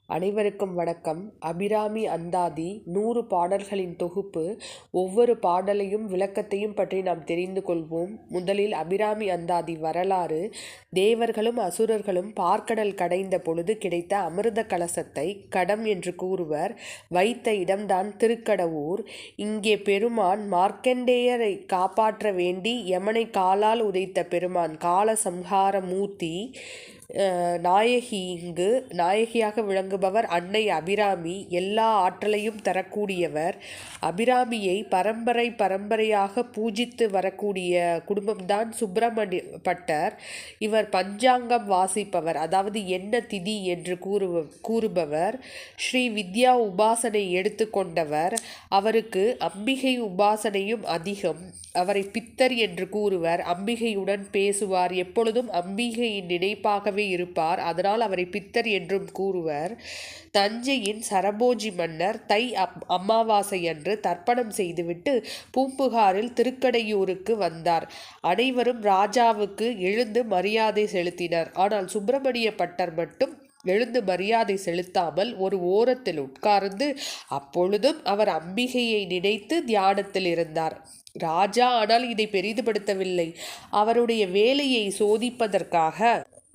அனைவருக்கும் வணக்கம். அபிராமி அந்தாதி 100 பாடல்களின் தொகுப்பு. ஒவ்வொரு பாடலையும் விளக்கத்தையும் பற்றி நாம் தெரிந்து கொள்வோம். முதலில் அபிராமி அந்தாதி வரலாறு. தேவர்களும் அசுரர்களும் பார்க்கடல் கடைந்த பொழுது கிடைத்த அமிர்த கலசத்தை கடம் என்று கூறுவர். வைத்த இடம்தான் திருக்கடவூர். இங்கே பெருமான் மார்க்கண்டேயரை காப்பாற்ற வேண்டி யமனை காலால் உதைத்த பெருமான் கால சம்ஹார மூர்த்தி இங்கு நாயகியாக விளங்குபவர் அன்னை அபிராமி. எல்லா ஆற்றலையும் தரக்கூடியவர். அபிராமியை பரம்பரையாக பூஜித்து வரக்கூடிய குடும்பம்தான் சுப்பிரமணிய பட்டர். இவர் பஞ்சாங்கம் வாசிப்பவர், அதாவது என்ன திதி என்று கூறுபவர். ஸ்ரீ வித்யா உபாசனை எடுத்துக்கொண்டவர். அவருக்கு அம்பிகை உபாசனையும் அதிகம். அவரை பித்தர் என்று கூறுவர். அம்பிகையுடன் பேசுவார். எப்பொழுதும் அம்பிகையின் நினைப்பாகவே இருப்பார். அதனால் அவரை பித்தர் என்றும் கூறுவர். தஞ்சையின் சரபோஜி மன்னர் தை அமாவாசை அன்று தர்ப்பணம் செய்துவிட்டு பூம்புகாரில் திருக்கடையூருக்கு வந்தார். அனைவரும் ராஜாவுக்கு எழுந்து மரியாதை செலுத்தினர். ஆனால் சுப்பிரமணிய பட்டர் மட்டும் எழுந்து மரியாதை செலுத்தாமல் ஒரு ஓரத்தில் உட்கார்ந்து அப்பொழுதும் அவர் அம்பிகையை நினைத்து தியானத்தில் இருந்தார். ராஜா ஆனால் இதை பெரிதுபடுத்தவில்லை. அவருடைய வேலையை சோதிப்பதற்காக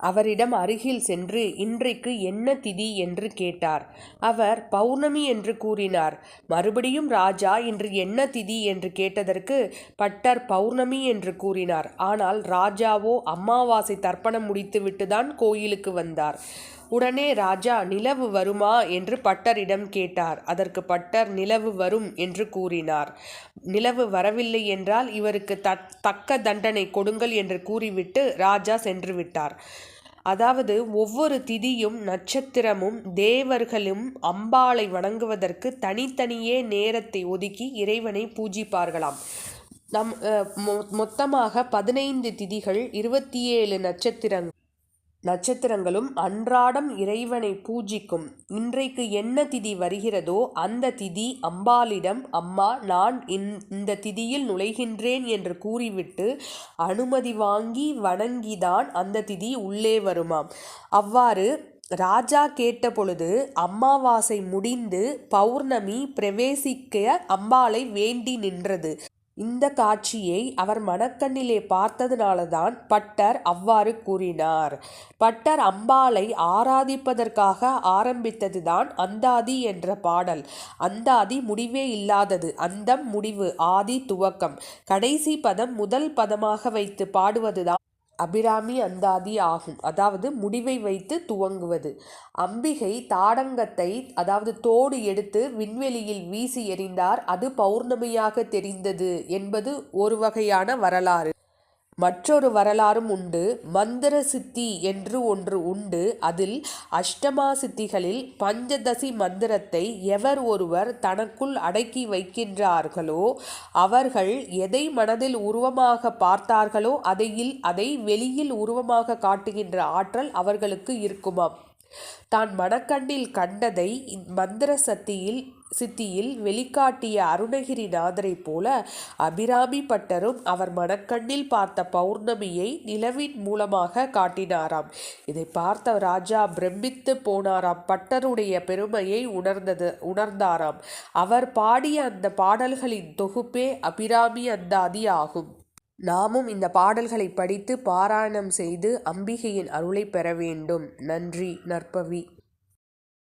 அவரிடம் அருகில் சென்று இன்றைக்கு என்ன திதி என்று கேட்டார். அவர் பௌர்ணமி என்று கூறினார். மறுபடியும் ராஜா இன்று என்ன திதி என்று கேட்டதற்கு பட்டர் பௌர்ணமி என்று கூறினார். ஆனால் ராஜாவோ அமாவாசை தர்ப்பணம் முடித்துவிட்டுதான் கோயிலுக்கு வந்தார். உடனே ராஜா நிலவு வருமா என்று பட்டரிடம் கேட்டார். அதற்கு பட்டர் நிலவு வரும் என்று கூறினார். நிலவு வரவில்லை என்றால் இவருக்கு தக்க தண்டனை கொடுங்கள் என்று கூறிவிட்டு ராஜா சென்று விட்டார். அதாவது ஒவ்வொரு திதியும் நட்சத்திரமும் தேவர்களும் அம்பாளை வணங்குவதற்கு தனித்தனியே நேரத்தை ஒதுக்கி இறைவனை பூஜிப்பார்களாம். மொத்தமாக 15 திதிகள், 27 நட்சத்திரங்களும் அன்றாடம் இறைவனை பூஜிக்கும். இன்றைக்கு என்ன திதி வருகிறதோ அந்த திதி அம்பாளிடம், அம்மா நான் இந்த திதியில் நுழைகின்றேன் என்று கூறிவிட்டு அனுமதி வாங்கி வணங்கிதான் அந்த திதி உள்ளே வருமாம். அவ்வாறு ராஜா கேட்ட பொழுது அமாவாசை முடிந்து பௌர்ணமி பிரவேசிக்க அம்பாளை வேண்டி நின்றது. இந்த காட்சியை அவர் மனக்கண்ணிலே பார்த்ததுனால்தான் பட்டர் அவ்வாறு கூறினார். பட்டர் அம்பாளை ஆராதிப்பதற்காக ஆரம்பித்ததுதான் அந்தாதி என்ற பாடல். அந்தாதி முடிவே இல்லாதது. அந்தம் முடிவு, ஆதி துவக்கம். கடைசி பதம் முதல் பதமாக வைத்து பாடுவதுதான் அபிராமி அந்தாதி ஆகும். அதாவது முடிவை வைத்து துவங்குவது. அம்பிகை தாடங்கத்தை, அதாவது தோடு எடுத்து விண்வெளியில் வீசி எறிந்தார். அது பௌர்ணமியாக தெரிந்தது என்பது ஒரு வகையான வரலாறு. மற்றொரு வரலாறும் உண்டு. மந்திர சித்தி என்று ஒன்று உண்டு. அதில் அஷ்டமா சித்திகளில் பஞ்சதசி மந்திரத்தை எவர் ஒருவர் தனக்குள் அடக்கி வைக்கின்றார்களோ அவர்கள் எதை மனதில் உருவமாக பார்த்தார்களோ அதை வெளியில் உருவமாக காட்டுகின்ற ஆற்றல் அவர்களுக்கு இருக்குமாம். தான் மனக்கண்ணில் கண்டதை மந்திர சித்தியில் வெளிக்காட்டிய அருணகிரிநாதரை போல அபிராமி பட்டரும் அவர் மனக்கண்ணில் பார்த்த பௌர்ணமியை நிலவின் மூலமாக காட்டினாராம். இதை பார்த்த ராஜா பிரமித்து போனாராம். பட்டருடைய பெருமையை உணர்ந்தாராம். அவர் பாடிய அந்த பாடல்களின் தொகுப்பே அபிராமி அந்தாதி ஆகும். நாமும் இந்த பாடல்களை படித்து பாராயணம் செய்து அம்பிகையின் அருளை பெற வேண்டும். நன்றி. நற்பவி.